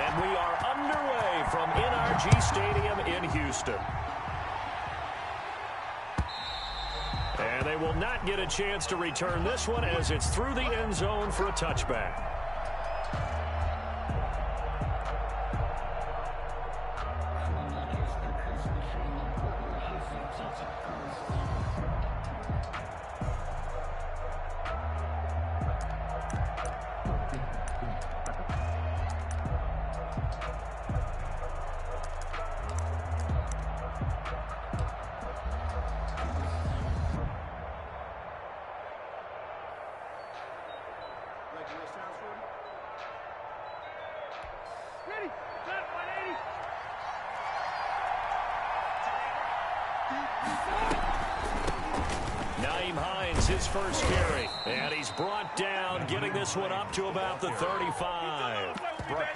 And we are underway from NRG Stadium in Houston. And they will not get a chance to return this one as it's through the end zone for a touchback. His first carry, and he's brought down, getting this one up to about the 35.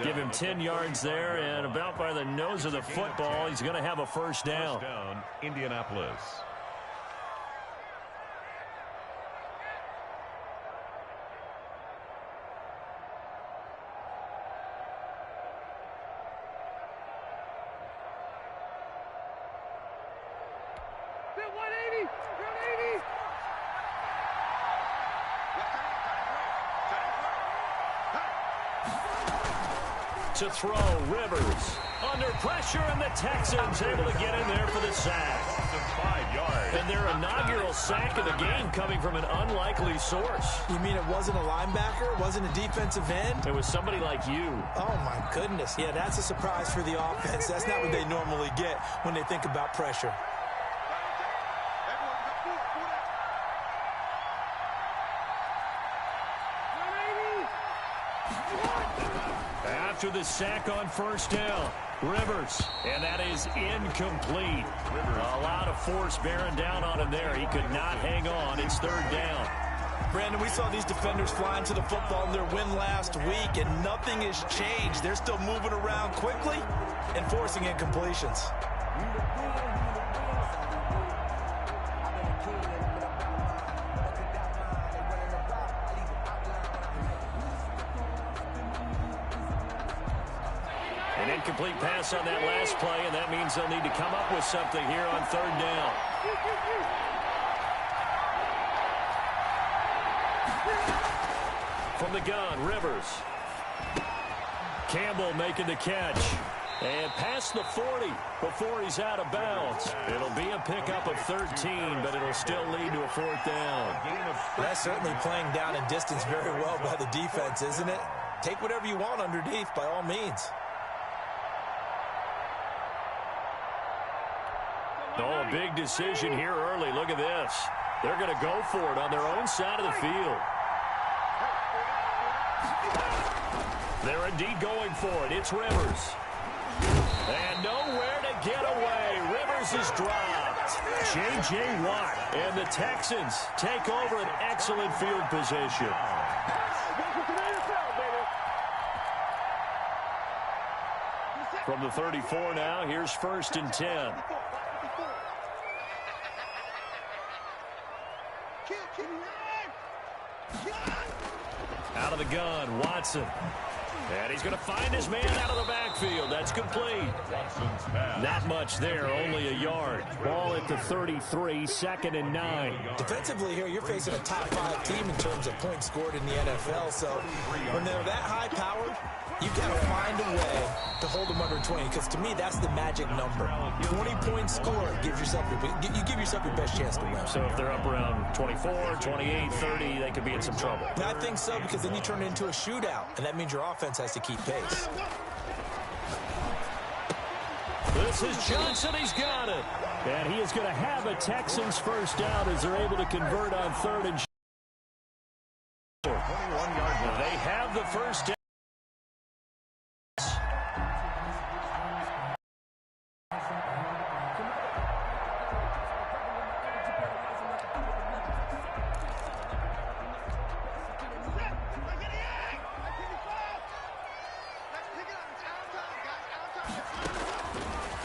Give him 10 yards there, and about by the nose of the football, he's going to have a first down. Indianapolis. To throw, Rivers under pressure, and the Texans able to get in there for the sack. 5 yards. And their inaugural sack of the game coming from an unlikely source. You mean it wasn't a linebacker? It wasn't a defensive end? It was somebody like you. Oh, my goodness. Yeah, that's a surprise for the offense. That's not what they normally get when they think about pressure. After the sack on first down, Rivers, and that is incomplete. A lot of force bearing down on him there. He could not hang on. It's third down. Brandon, we saw these defenders flying to the football in their win last week, and nothing has changed. They're still moving around quickly and forcing incompletions. An incomplete pass on that last play, and that means they'll need to come up with something here on third down. From the gun, Rivers. Campbell making the catch. And past the 40 before he's out of bounds. It'll be a pickup of 13, but it'll still lead to a fourth down. That's certainly playing down in distance very well by the defense, isn't it? Take whatever you want underneath by all means. Oh, a big decision here early. Look at this. They're going to go for it on their own side of the field. They're indeed going for it. It's Rivers. And nowhere to get away. Rivers is dropped. J.J. Watt and the Texans take over an excellent field position. From the 34 now, here's first and 10. Out of the gun, Watson. And he's going to find his man out of the backfield. That's complete. Not much there, only a yard. Ball at the 33, second and 9. Defensively here, you're facing a top-5 team in terms of points scored in the NFL. So when they're that high-powered, you've got to find a way to hold them under 20, because to me, that's the magic number. 20 points scored, you give yourself your best chance to win. So if they're up around 24, 28, 30, they could be in some trouble. I think so, because then you turn it into a shootout, and that means your offense has to keep pace. This is Johnson. He's got it. And he is going to have a Texans first down as they're able to convert on third and short. 21-yard. They have the first down.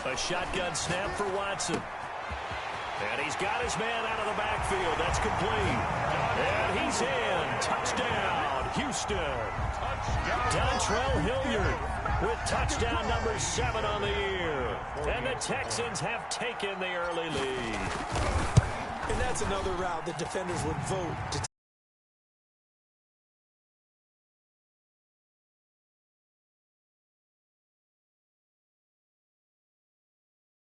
A shotgun snap for Watson. And he's got his man out of the backfield. That's complete. And he's in. Touchdown, Houston. Dontrell Hilliard. with touchdown number 7 on the year. And the Texans have taken the early lead. And that's another route that defenders would vote to take.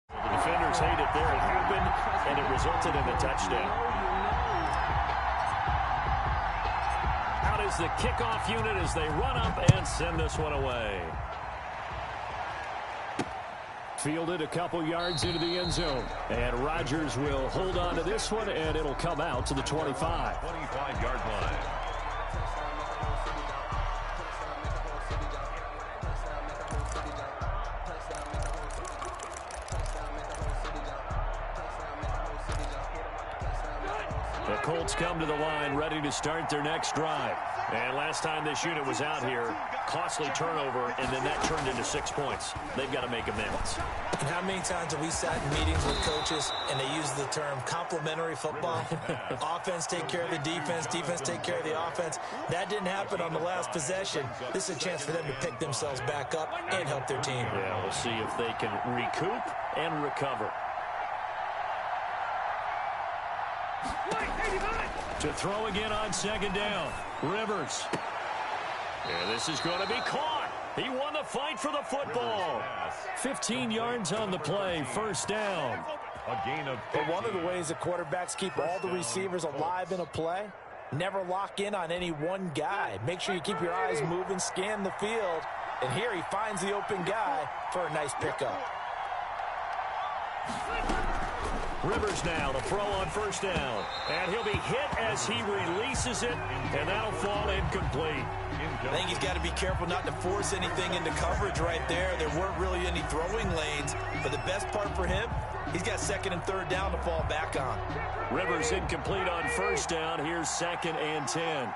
The defenders hate it there. It happened, and it resulted in a touchdown. Out is the kickoff unit as they run up and send this one away. Fielded a couple yards into the end zone. And Rodgers will hold on to this one, and it'll come out to the 25. 25-yard line. The Colts come to the line ready to start their next drive. And last time this unit was out here, costly turnover, and then that turned into 6 points. They've got to make amends. And how many times have we sat in meetings with coaches and they use the term complementary football? Offense take care of the defense, defense take care of the offense. That didn't happen on the last possession. This is a chance for them to pick themselves back up and help their team. Yeah, we'll see if they can recoup and recover. To throw again on second down. Rivers. Yeah, this is going to be caught. He won the fight for the football. 15 yards on the play. First down. A gain of 50. But one of the ways that quarterbacks keep all the receivers alive in a play, never lock in on any one guy. Make sure you keep your eyes moving, scan the field. And here he finds the open guy for a nice pickup. Rivers now to throw on first down. And he'll be hit as he releases it, and that'll fall incomplete. I think he's got to be careful not to force anything into coverage right there. There weren't really any throwing lanes. But the best part for him, he's got second and third down to fall back on. Rivers incomplete on first down. Here's second and 10.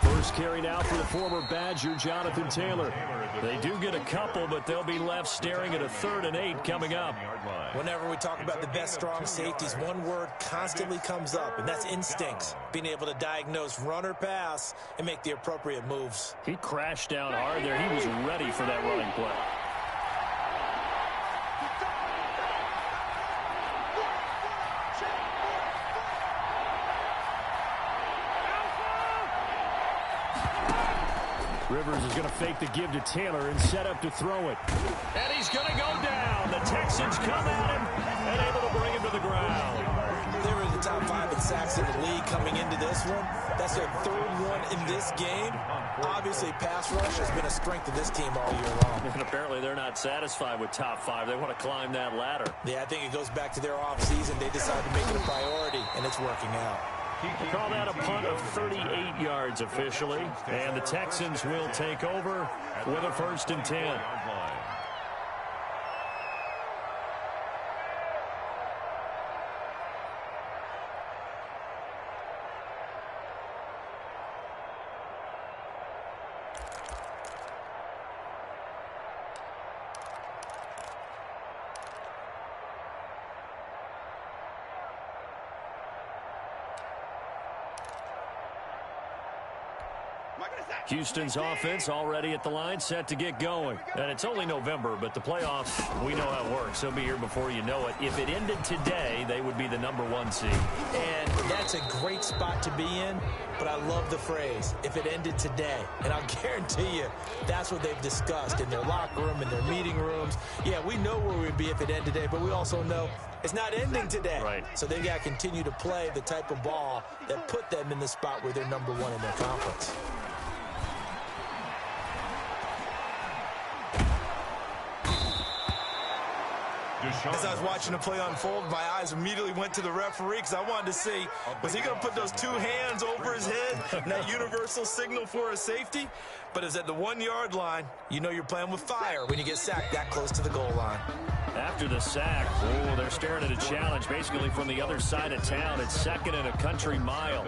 First carry now for the former Badger, Jonathan Taylor. They do get a couple, but they'll be left staring at a 3rd and 8 coming up. Whenever we talk about the best strong safeties, one word constantly comes up, and that's instincts. Being able to diagnose run or pass and make the appropriate moves. He crashed down hard there. He was ready for that running play. Rivers is going to fake the give to Taylor and set up to throw it. And he's going to go down. The Texans come at him and able to bring him to the ground. They were in the top 5 in sacks in the league coming into this one. That's their 3rd one in this game. Obviously, pass rush has been a strength of this team all year long. And apparently they're not satisfied with top 5. They want to climb that ladder. Yeah, I think it goes back to their offseason. They decided to make it a priority, and it's working out. Call that a punt of 38 yards officially. And the Texans will take over with a 1st and 10. Houston's offense already at the line, set to get going. And it's only November, but the playoffs, we know how it works. They'll be here before you know it. If it ended today, they would be the #1 seed. And that's a great spot to be in, but I love the phrase, if it ended today. And I'll guarantee you, that's what they've discussed in their locker room, in their meeting rooms. Yeah, we know where we'd be if it ended today, but we also know it's not ending today. Right. So they've got to continue to play the type of ball that put them in the spot where they're #1 in their conference. As I was watching the play unfold, my eyes immediately went to the referee because I wanted to see, was he going to put those 2 hands over his head and that universal signal for a safety? But it's at the 1-yard line. You know you're playing with fire when you get sacked that close to the goal line. After the sack, they're staring at a challenge basically from the other side of town. It's 2nd and a country mile.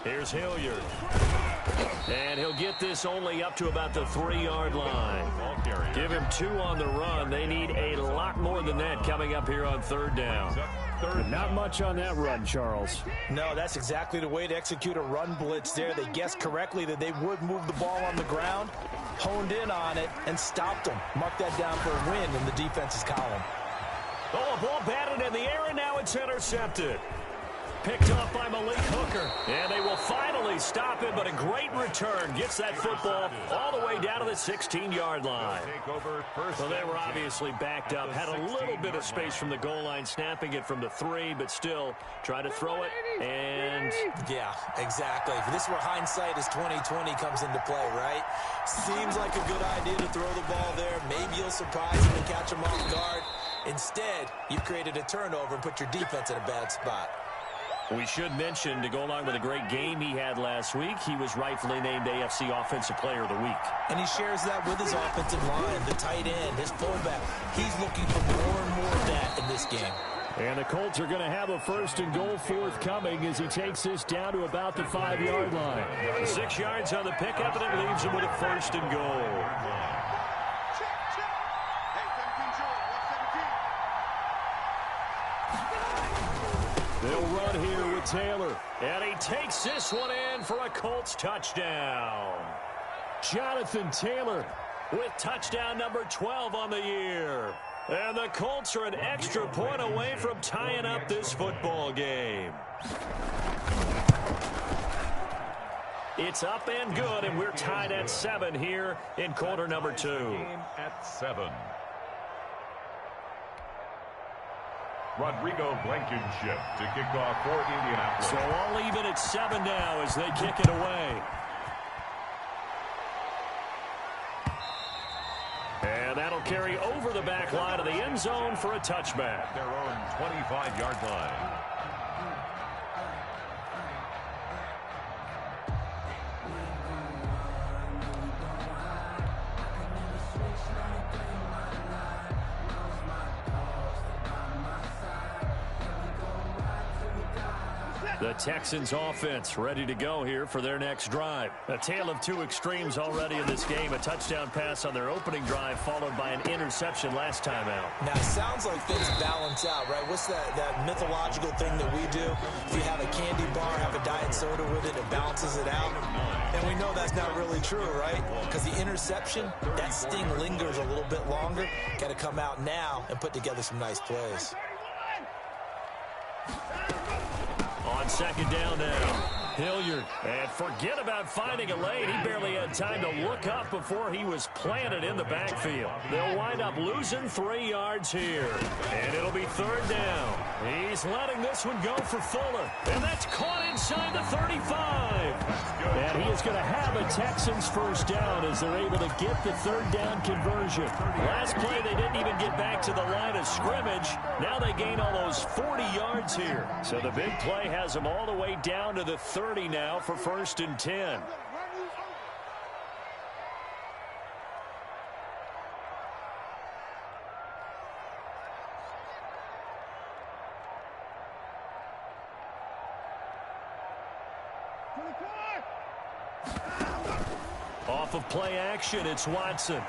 Here's Hilliard. And he'll get this only up to about the 3-yard line. Give him 2 on the run. They need a lot more than that coming up here on 3rd down. Not much on that run, Charles. No, that's exactly the way to execute a run blitz there. They guessed correctly that they would move the ball on the ground, honed in on it, and stopped them. Mark that down for a win in the defense's column. Oh, a ball batted in the air, and now it's intercepted. Picked up by Malik Hooker. And they will finally stop him, but a great return. Gets that football all the way down to the 16-yard line. So they were obviously backed up. Had a little bit of space from the goal line, snapping it from the 3, but still try to throw it. And yeah, exactly. This is where hindsight is 20/20 comes into play, right? Seems like a good idea to throw the ball there. Maybe you'll surprise him and catch him off guard. Instead, you've created a turnover and put your defense in a bad spot. We should mention, to go along with a great game he had last week, he was rightfully named AFC Offensive Player of the Week. And he shares that with his offensive line, the tight end, his fullback. He's looking for more and more of that in this game. And the Colts are going to have a 1st and goal forthcoming as he takes this down to about the 5-yard line. 6 yards on the pickup, and it leaves him with a 1st and goal. They'll run here with Taylor. And he takes this one in for a Colts touchdown. Jonathan Taylor with touchdown number 12 on the year. And the Colts are an extra point away from tying up this football game. It's up and good, and we're tied at 7 here in quarter number 2. At 7. Rodrigo Blankenship to kick off for Indianapolis. So all even at 7 now as they kick it away. And that'll carry over the back line of the end zone for a touchback. Their own 25-yard line. The Texans offense ready to go here for their next drive. A tale of 2 extremes already in this game. A touchdown pass on their opening drive followed by an interception last time out. Now, it sounds like things balance out, right? What's that mythological thing that we do? If you have a candy bar, have a diet soda with it, it balances it out. And we know that's not really true, right? Because the interception, that sting lingers a little bit longer. Got to come out now and put together some nice plays. On 2nd down now, Hilliard. And forget about finding a lane. He barely had time to look up before he was planted in the backfield. They'll wind up losing 3 yards here. And it'll be 3rd down. He's letting this one go for Fuller. And that's caught inside the 35. And he is going to have a Texans 1st down as they're able to get the 3rd down conversion. Last play, they didn't even get back to the line of scrimmage. Now they gain almost 40 yards here. So the big play has them all the way down to the 30 now for 1st and 10. Off of play action, it's Watson.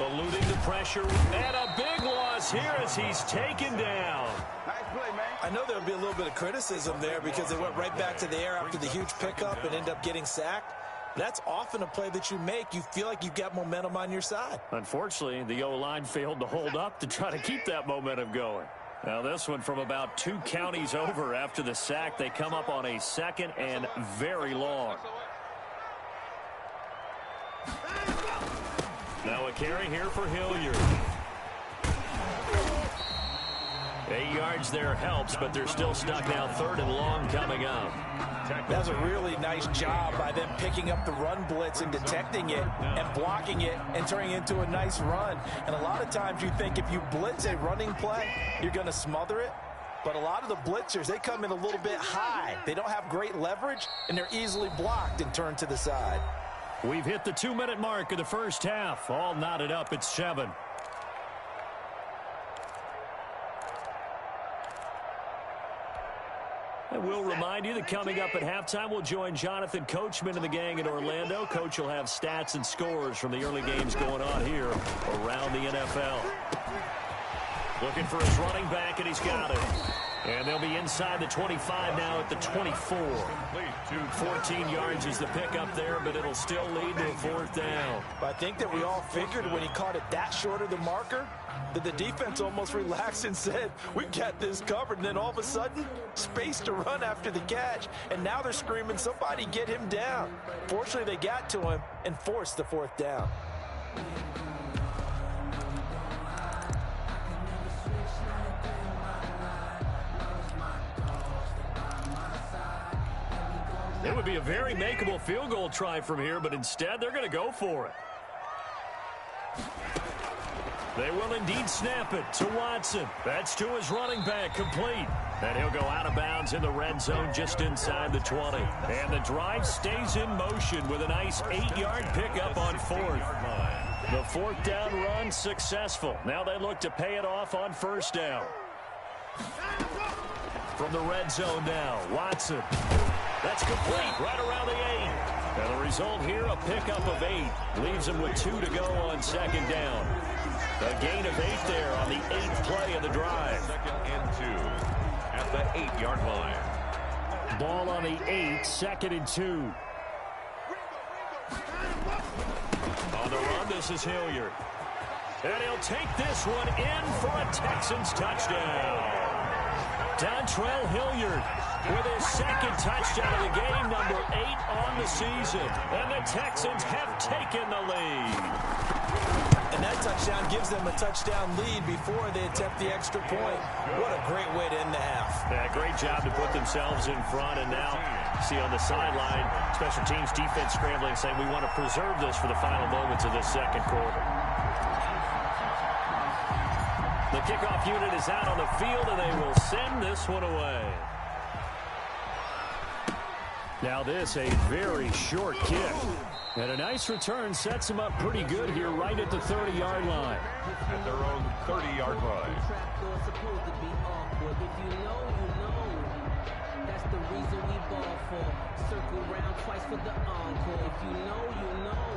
Eluding the pressure, and a big loss here as he's taken down. Nice play, man. I know there'll be a little bit of criticism there because they went right back to the air after the huge pickup and end up getting sacked. That's often a play that you make. You feel like you've got momentum on your side. Unfortunately, the O-line failed to hold up to try to keep that momentum going. Now this one from about 2 counties over after the sack. They come up on a 2nd and very long. Now a carry here for Hilliard. 8 yards there helps, but they're still stuck now. 3rd and long coming up. That's a really nice job by them picking up the run blitz and detecting it and blocking it and turning it into a nice run. And a lot of times you think if you blitz a running play, you're going to smother it. But a lot of the blitzers, they come in a little bit high. They don't have great leverage, and they're easily blocked and turned to the side. We've hit the 2-minute mark of the 1st half. All knotted up at 7. And we'll remind you that coming up at halftime, we'll join Jonathan Coachman and the gang in Orlando. Coach will have stats and scores from the early games going on here around the NFL. Looking for his running back, and he's got it. And they'll be inside the 25 now at the 24. 14 yards is the pickup there, but it'll still lead to a fourth down. I think that we all figured when he caught it that short of the marker that the defense almost relaxed and said, we got this covered. And then all of a sudden, space to run after the catch. And now they're screaming, somebody get him down. Fortunately, they got to him and forced the fourth down. It would be a very makeable field goal try from here, but instead they're going to go for it. They will indeed snap it to Watson. That's to his running back, complete. And he'll go out of bounds in the red zone just inside the 20. And the drive stays in motion with a nice 8-yard pickup on fourth. The fourth down run successful. Now they look to pay it off on first down. From the red zone now, Watson. That's complete right around the 8. And the result here, a pickup of 8. Leaves him with 2 to go on second down. A gain of 8 there on the 8th play of the drive. Second and 2 at the 8-yard line. Ball on the 8, second and 2. On the run, this is Hilliard. And he'll take this one in for a Texans touchdown. Dontrell Hilliard with his second touchdown of the game, number 8 on the season. And the Texans have taken the lead. And that touchdown gives them a touchdown lead before they attempt the extra point. What a great way to end the half. Yeah, great job to put themselves in front. And now, see on the sideline, special teams defense scrambling, saying we want to preserve this for the final moments of this second quarter. The kickoff unit is out on the field, and they will send this one away. Now this, a very short kick. And a nice return sets them up pretty good here right at the 30-yard line. At their own 30-yard line. That's the reason we ball for. Circle round twice for the encore. If you know, you know.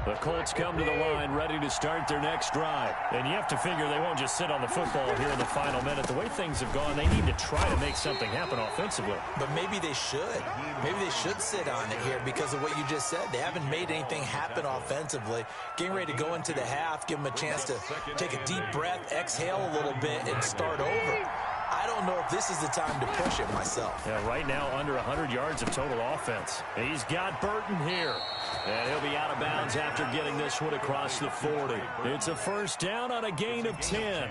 The Colts come to the line ready to start their next drive. And you have to figure they won't just sit on the football here in the final minute. The way things have gone, they need to try to make something happen offensively. But maybe they should. Maybe they should sit on it here because of what you just said. They haven't made anything happen offensively. Getting ready to go into the half, give them a chance to take a deep breath, exhale a little bit, and start over. I don't know if this is the time to push it myself. Yeah, right now under 100 yards of total offense. He's got Burton here. And he'll be out of bounds after getting this one across the 40. It's a first down on a gain of 10.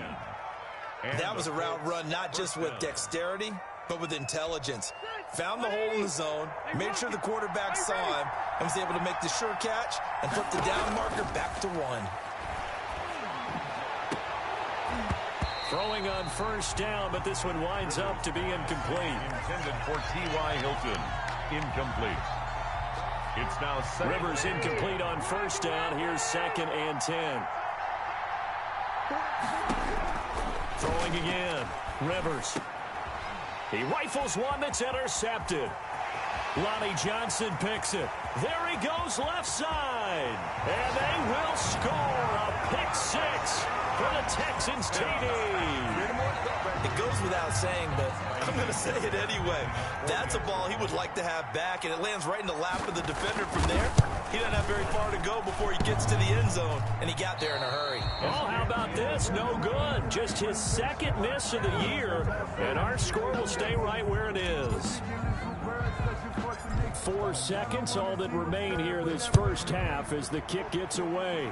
That was a route run not just with dexterity, but with intelligence. Found the hole in the zone, made sure the quarterback saw him, and was able to make the sure catch and flip the down marker back to 1. Throwing on first down, but this one winds up to be incomplete. Intended for T.Y. Hilton. Incomplete. It's now Rivers incomplete on first down. Here's 2nd and 10. Throwing again. Rivers. He rifles one that's intercepted. Lonnie Johnson picks it. There he goes left side. And they will score a pick 6 for the Texans TD. It goes without saying, but I'm going to say it anyway. That's a ball he would like to have back, and it lands right in the lap of the defender from there. He doesn't have very far to go before he gets to the end zone, and he got there in a hurry. Oh, how about this? No good. Just his 2nd miss of the year, and our score will stay right where it is. 4 seconds, all that remain here this first half as the kick gets away.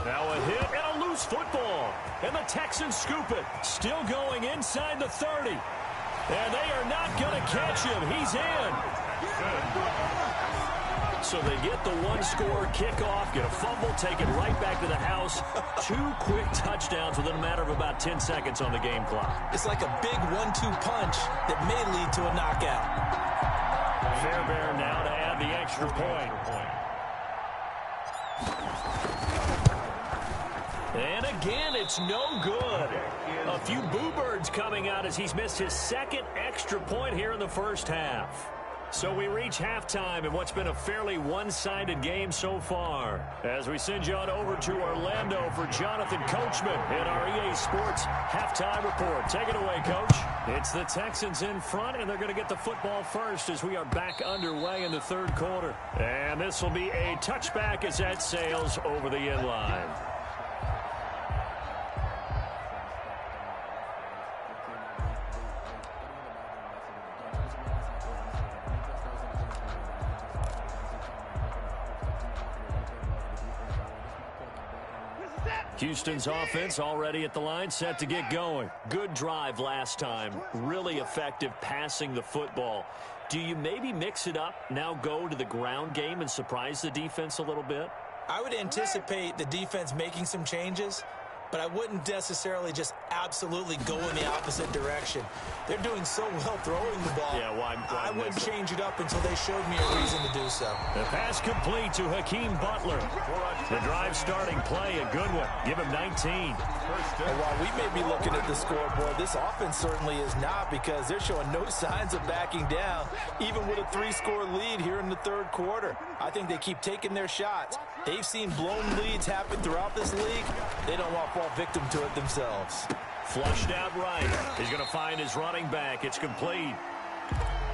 Now a hit and a loose football. And the Texans scoop it. Still going inside the 30. And they are not going to catch him. He's in. So they get the one-score kickoff, get a fumble, take it right back to the house. 2 quick touchdowns within a matter of about 10 seconds on the game clock. It's like a big 1-2 punch that may lead to a knockout. Fairbairn now to add the extra point. And again, it's no good. A few boo birds coming out as he's missed his 2nd extra point here in the first half. So we reach halftime in what's been a fairly one-sided game so far. As we send you on over to Orlando for Jonathan Coachman in our EA Sports Halftime Report. Take it away, Coach. It's the Texans in front, and they're going to get the football first as we are back underway in the 3rd quarter. And this will be a touchback as that sails over the end line. Houston's offense already at the line, set to get going. Good drive last time. Really effective passing the football. Do you maybe mix it up, now go to the ground game and surprise the defense a little bit? I would anticipate the defense making some changes, but I wouldn't necessarily just absolutely go in the opposite direction. They're doing so well throwing the ball. Yeah, why I wouldn't change it up until they showed me a reason to do so. The pass complete to Hakeem Butler. The drive starting play, a good one. Give him 19. And while we may be looking at the scoreboard, this offense certainly is not, because they're showing no signs of backing down, even with a 3-score lead here in the 3rd quarter. I think they keep taking their shots. They've seen blown leads happen throughout this league. They don't want to fall victim to it themselves. Flushed out right. He's going to find his running back. It's complete.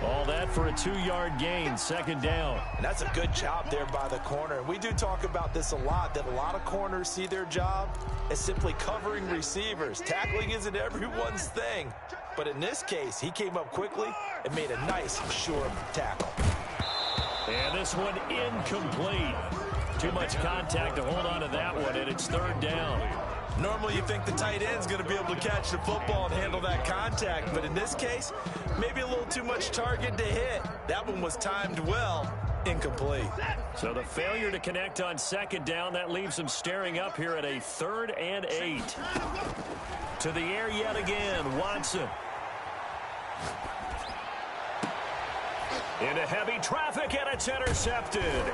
All that for a 2-yard gain, 2nd down. And that's a good job there by the corner. We do talk about this a lot, that a lot of corners see their job as simply covering receivers. Tackling isn't everyone's thing. But in this case, he came up quickly and made a nice, sure tackle. And this one incomplete. Too much contact to hold on to that one, and it's 3rd down. Normally you think the tight end's going to be able to catch the football and handle that contact, but in this case, maybe a little too much target to hit. That one was timed well. Incomplete. So the failure to connect on 2nd down, that leaves them staring up here at a 3rd and 8. To the air yet again, Watson. Into heavy traffic, and it's intercepted.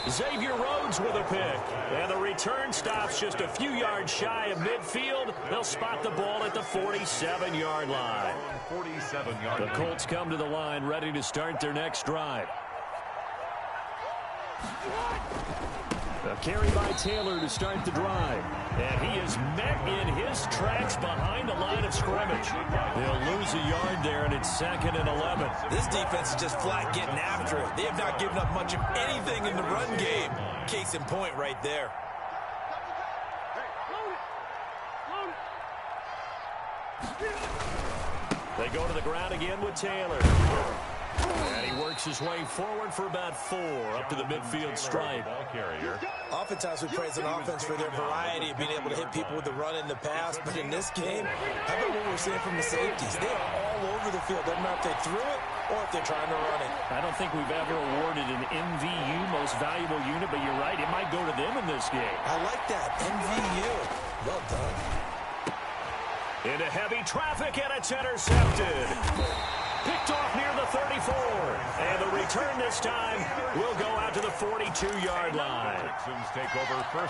Xavier Rhodes with a pick. And the return stops just a few yards shy of midfield. They'll spot the ball at the 47-yard line. The Colts come to the line ready to start their next drive. A carry by Taylor to start the drive. And he is met in his tracks behind the line of scrimmage. They'll lose a yard there, and it's 2nd and 11. This defense is just flat getting after it. They have not given up much of anything in the run game. Case in point right there. They go to the ground again with Taylor. And he works his way forward for about 4 up to the midfield stripe. Oftentimes we praise an offense for their variety of being able to hit people with the run in the pass. But in this game, how about what we're seeing from the safeties? They are all over the field. Doesn't matter if they threw it or if they're trying to run it. I don't think we've ever awarded an MVU, most valuable unit, but you're right. It might go to them in this game. I like that. MVU. Well done. Into heavy traffic, and it's intercepted. Picked off near the 34. And the return this time will go out to the 42-yard line.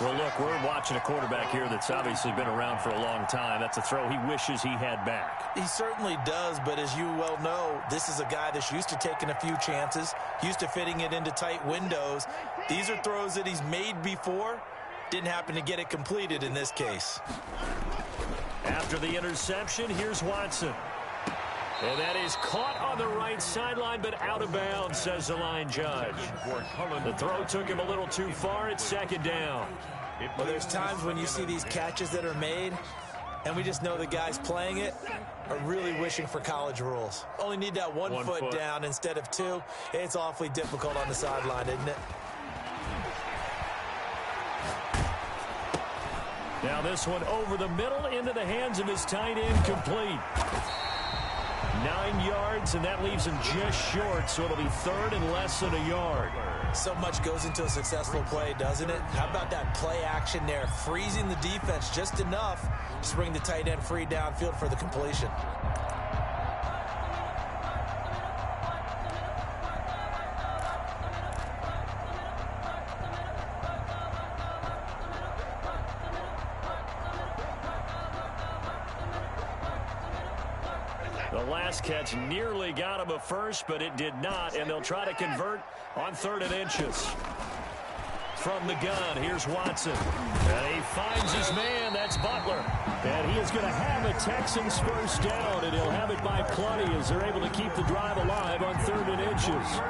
Well, look, we're watching a quarterback here that's obviously been around for a long time. That's a throw he wishes he had back. He certainly does, but as you well know, this is a guy that's used to taking a few chances, used to fitting it into tight windows. These are throws that he's made before. Didn't happen to get it completed in this case. After the interception, here's Watson. And that is caught on the right sideline, but out of bounds, says the line judge. The throw took him a little too far. It's 2nd down. Well, there's times when you see these catches that are made, and we just know the guys playing it are really wishing for college rules. Only need that one foot down instead of 2. It's awfully difficult on the sideline, isn't it? Now this one over the middle into the hands of his tight end, complete. 9 yards, and that leaves him just short, so it'll be 3rd and less than a yard. So much goes into a successful play, doesn't it? How about that play action there, freezing the defense just enough to bring the tight end free downfield for the completion. The last catch nearly got him a first, but it did not, and they'll try to convert on 3rd and inches. From the gun, here's Watson. And he finds his man, that's Butler. And he is going to have a Texans first down, and he'll have it by plenty as they're able to keep the drive alive on 3rd and inches.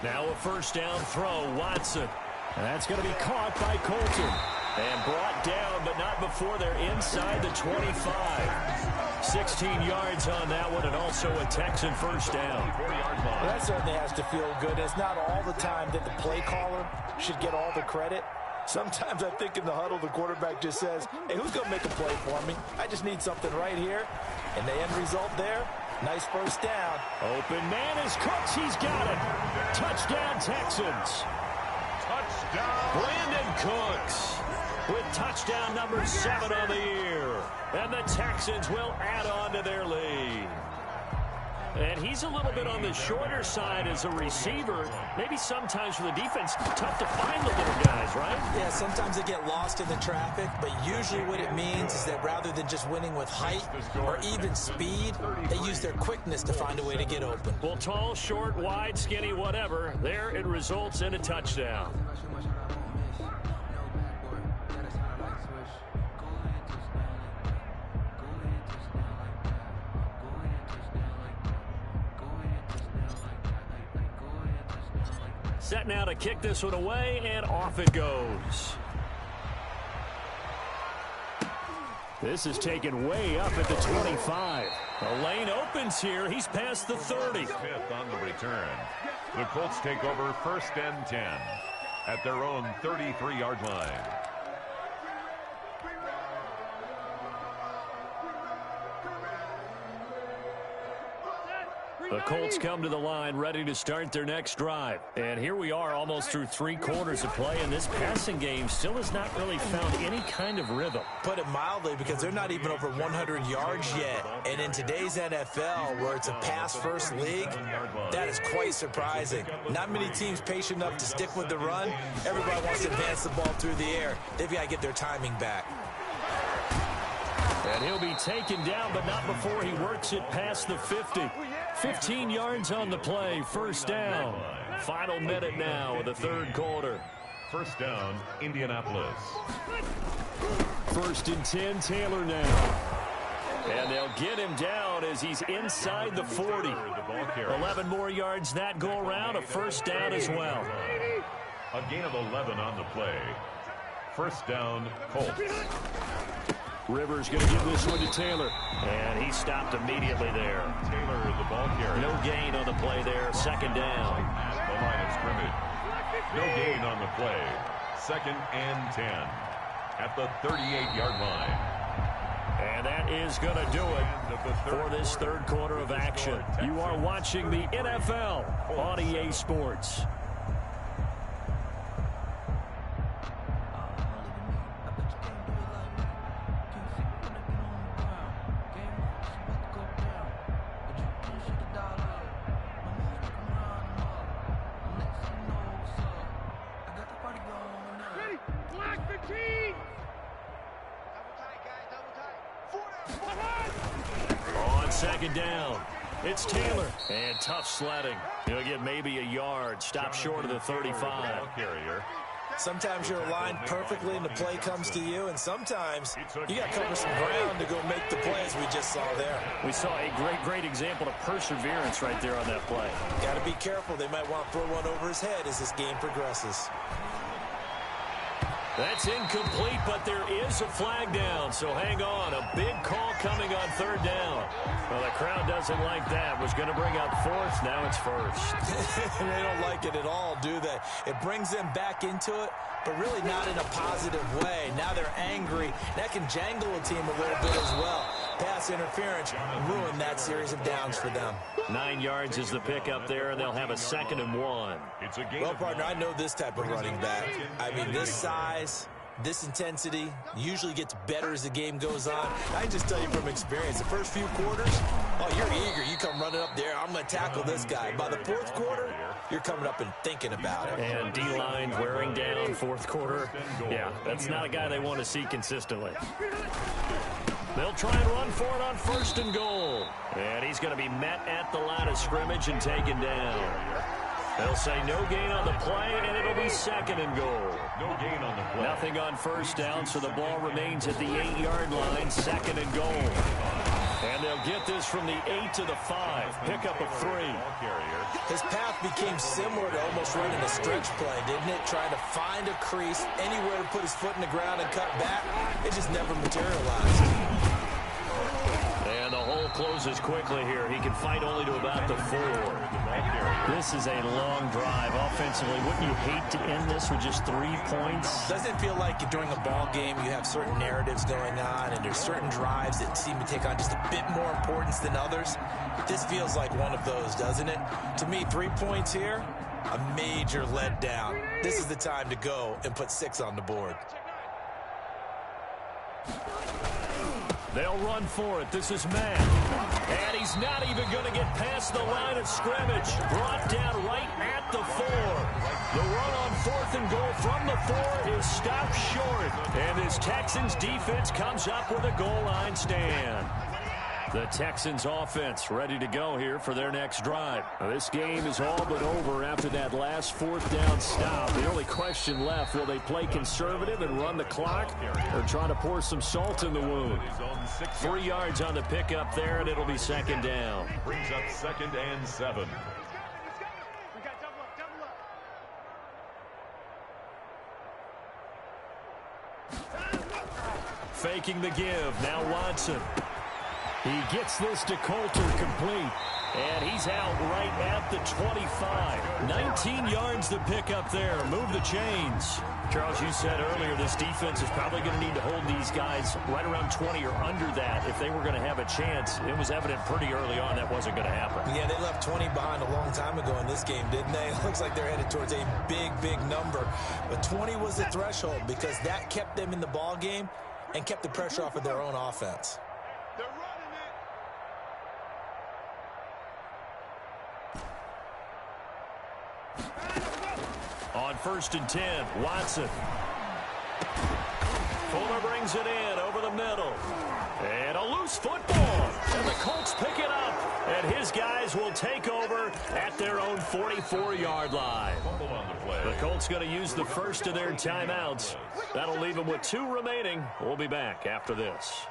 Now a first down throw, Watson. And that's going to be caught by Colton. And brought down, but not before they're inside the 25. 16 yards on that one, and also a Texan first down. Well, that certainly has to feel good. It's not all the time that the play caller should get all the credit. Sometimes I think in the huddle, the quarterback just says, hey, who's going to make a play for me? I just need something right here. And the end result there, nice first down. Open man is Cooks. He's got it. Touchdown, Texans. Touchdown. Brandon Cooks with touchdown number 7 on the year. And the Texans will add on to their lead. And he's a little bit on the shorter side as a receiver. Maybe sometimes for the defense, tough to find the little guys, right? Yeah, sometimes they get lost in the traffic, but usually what it means is that rather than just winning with height or even speed, they use their quickness to find a way to get open. Well, tall, short, wide, skinny, whatever, there it results in a touchdown. Set now to kick this one away, and off it goes. This is taken way up at the 25. The lane opens here. He's past the 30. Smith on the return. The Colts take over 1st and 10 at their own 33-yard line. The Colts come to the line ready to start their next drive. And here we are almost through 3 quarters of play, and this passing game still has not really found any kind of rhythm. Put it mildly, because they're not even over 100 yards yet. And in today's NFL, where it's a pass-first league, that is quite surprising. Not many teams patient enough to stick with the run. Everybody wants to advance the ball through the air. They've got to get their timing back. And he'll be taken down, but not before he works it past the 50. 15 yards on the play, first down. Final minute now of the third quarter. First down, Indianapolis. 1st and 10, Taylor now. And they'll get him down as he's inside the 40. 11 more yards that go around, a first down as well. A gain of 11 on the play. First down, Colts. Rivers going to give this one to Taylor. And he stopped immediately there. Taylor, the ball carrier. No gain on the play there. Second down. The line of scrimmage. No gain on the play. 2nd and 10. At the 38-yard line. And that is going to do it for this third quarter of action. You are watching the NFL on EA Sports. On second down, it's Taylor. And tough sledding. He'll get maybe a yard. Stop short of the 35. Sometimes you're aligned perfectly and the play comes to you, and sometimes you got to cover some ground to go make the play, as we just saw there. We saw a great example of perseverance right there on that play. Got to be careful. They might want to throw one over his head as this game progresses. That's incomplete, but there is a flag down, so hang on. A big call coming on third down. Well, the crowd doesn't like that. Was going to bring up fourth, now it's first. They don't like it at all, do they? It brings them back into it, but really not in a positive way. Now they're angry. That can jangle a team a little bit as well. Pass interference ruined that series of downs for them. 9 yards is the pickup there, and they'll have a 2nd and 1. Well, partner, I know this type of running back. I mean, this size, this intensity usually gets better as the game goes on. I can just tell you from experience, the first few quarters, oh, you're eager. You come running up there, I'm going to tackle this guy. By the fourth quarter, you're coming up and thinking about it. And D-line wearing down fourth quarter. Yeah, that's not a guy they want to see consistently. They'll try and run for it on 1st and goal. And he's going to be met at the line of scrimmage and taken down. They'll say no gain on the play, and it'll be 2nd and goal. No gain on the play. Nothing on first down, so the ball remains at the 8-yard line, 2nd and goal. And they'll get this from the 8 to the 5. Pickup of 3. His path became similar to almost running a stretch play, didn't it? Trying to find a crease, anywhere to put his foot in the ground and cut back. It just never materialized. And the hole closes quickly here. He can fight only to about the 4. This is a long drive offensively. Wouldn't you hate to end this with just 3 points? Doesn't it feel like during a ball game you have certain narratives going on and there's certain drives that seem to take on just a bit more importance than others? This feels like one of those, doesn't it? To me, 3 points here, a major letdown. This is the time to go and put 6 on the board. They'll run for it. This is Matt. And he's not even going to get past the line of scrimmage. Brought down right at the 4. The run on 4th and goal from the 4 is stopped short. And this Texans defense comes up with a goal line stand. The Texans offense ready to go here for their next drive. Now, this game is all but over after that last 4th down stop. The only question left, will they play conservative and run the clock or try to pour some salt in the wound? 3 yards on the pickup there, and it'll be 2nd down. Brings up 2nd and 7. Faking the give. Now Watson. He gets this to Coulter complete. And he's out right at the 25. 19 yards to pick up there. Move the chains. Charles, you said earlier this defense is probably going to need to hold these guys right around 20 or under that if they were going to have a chance. It was evident pretty early on that wasn't going to happen. Yeah, they left 20 behind a long time ago in this game, didn't they? It looks like they're headed towards a big, big number. But 20 was the threshold because that kept them in the ball game and kept the pressure off of their own offense. On 1st and 10, Watson. Fuller brings it in over the middle. And a loose football. And the Colts pick it up. And his guys will take over at their own 44-yard line. The Colts going to use the first of their timeouts. That'll leave them with 2 remaining. We'll be back after this.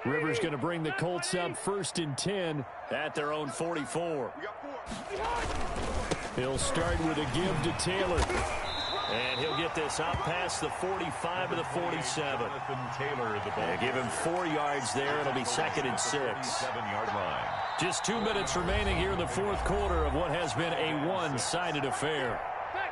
Rivers going to bring the Colts up 1st and 10 at their own 44. He'll start with a give to Taylor. And he'll get this up past the 45 to the 47. Give him 4 yards there. It'll be 2nd and 6. 7-yard line. Just 2 minutes remaining here in the 4th quarter of what has been a one-sided affair.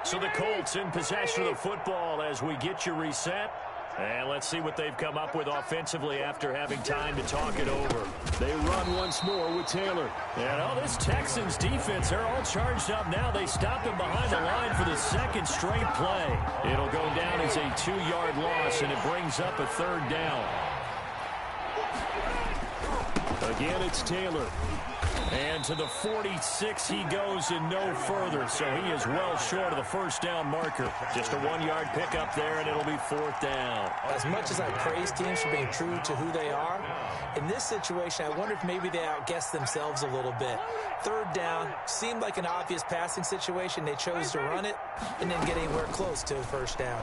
So the Colts in possession of the football as we get you reset. And let's see what they've come up with offensively after having time to talk it over. They run once more with Taylor. And this Texans defense, they're all charged up now. They stop him behind the line for the 2nd straight play. It'll go down as a 2-yard loss, and it brings up a 3rd down. Again, it's Taylor. And to the 46 he goes and no further. So he is well short of the 1st down marker. Just a 1-yard pickup there, and it'll be 4th down. As much as I praise teams for being true to who they are, in this situation, I wonder if maybe they outguessed themselves a little bit. 3rd down seemed like an obvious passing situation. They chose to run it and didn't get anywhere close to the 1st down.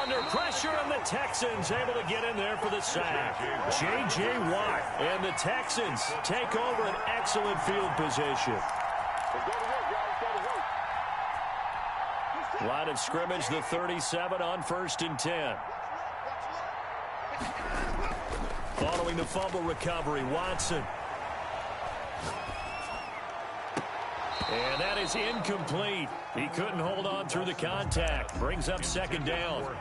Under pressure, and the Texans able to get in there for the sack. J.J. Watt and the Texans take over an excellent field position. Line of scrimmage, the 37 on 1st and 10. Following the fumble recovery, Watson. And that is incomplete. He couldn't hold on through the contact. Brings up 2nd down.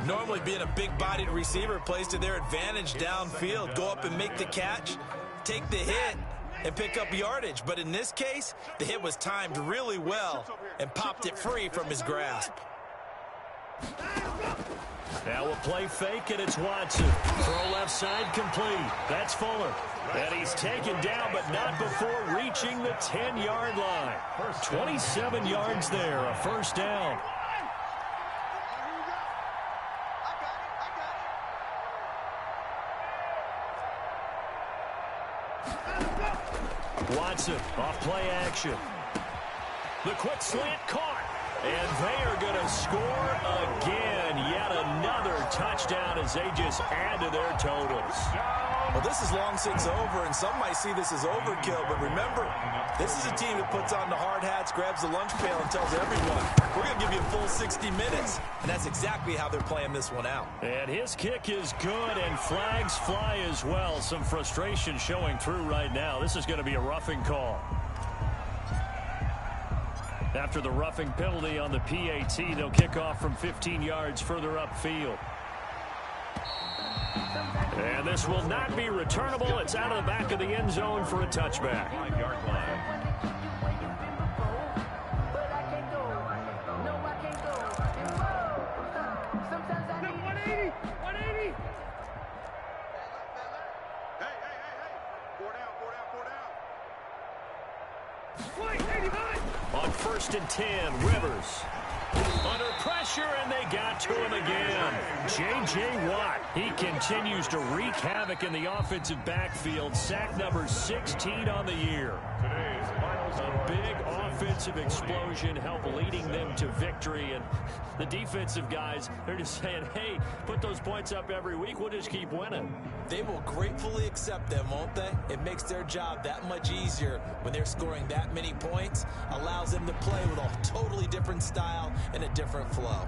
Normally being a big-bodied receiver plays to their advantage downfield. Go up and make the catch, take the hit, and pick up yardage. But in this case, the hit was timed really well and popped it free from his grasp. Now we'll play fake, and it's Watson. Throw left side complete. That's Fuller. And he's taken down, but not before reaching the 10-yard line. 27 yards there, a 1st down. Watson off play action. The quick slant caught. And they are going to score again. Yet another touchdown as they just add to their totals. Well, this is long since over, and some might see this as overkill. But remember, this is a team that puts on the hard hats, grabs the lunch pail, and tells everyone, we're going to give you a full 60 minutes. And that's exactly how they're playing this one out. And his kick is good, and flags fly as well. Some frustration showing through right now. This is going to be a roughing call. After the roughing penalty on the PAT, they'll kick off from 15 yards further upfield. And this will not be returnable. It's out of the back of the end zone for a touchback. 5-yard line. On 1st and 10, Rivers. Under pressure, and they got to him again. J.J. Watt, he continues to wreak havoc in the offensive backfield. Sack number 16 on the year. A big offensive explosion help leading them to victory. And the defensive guys, they're just saying, hey, put those points up every week. We'll just keep winning. They will gratefully accept them, won't they? It makes their job that much easier when they're scoring that many points. Allows them to play with a totally different style and a different flow.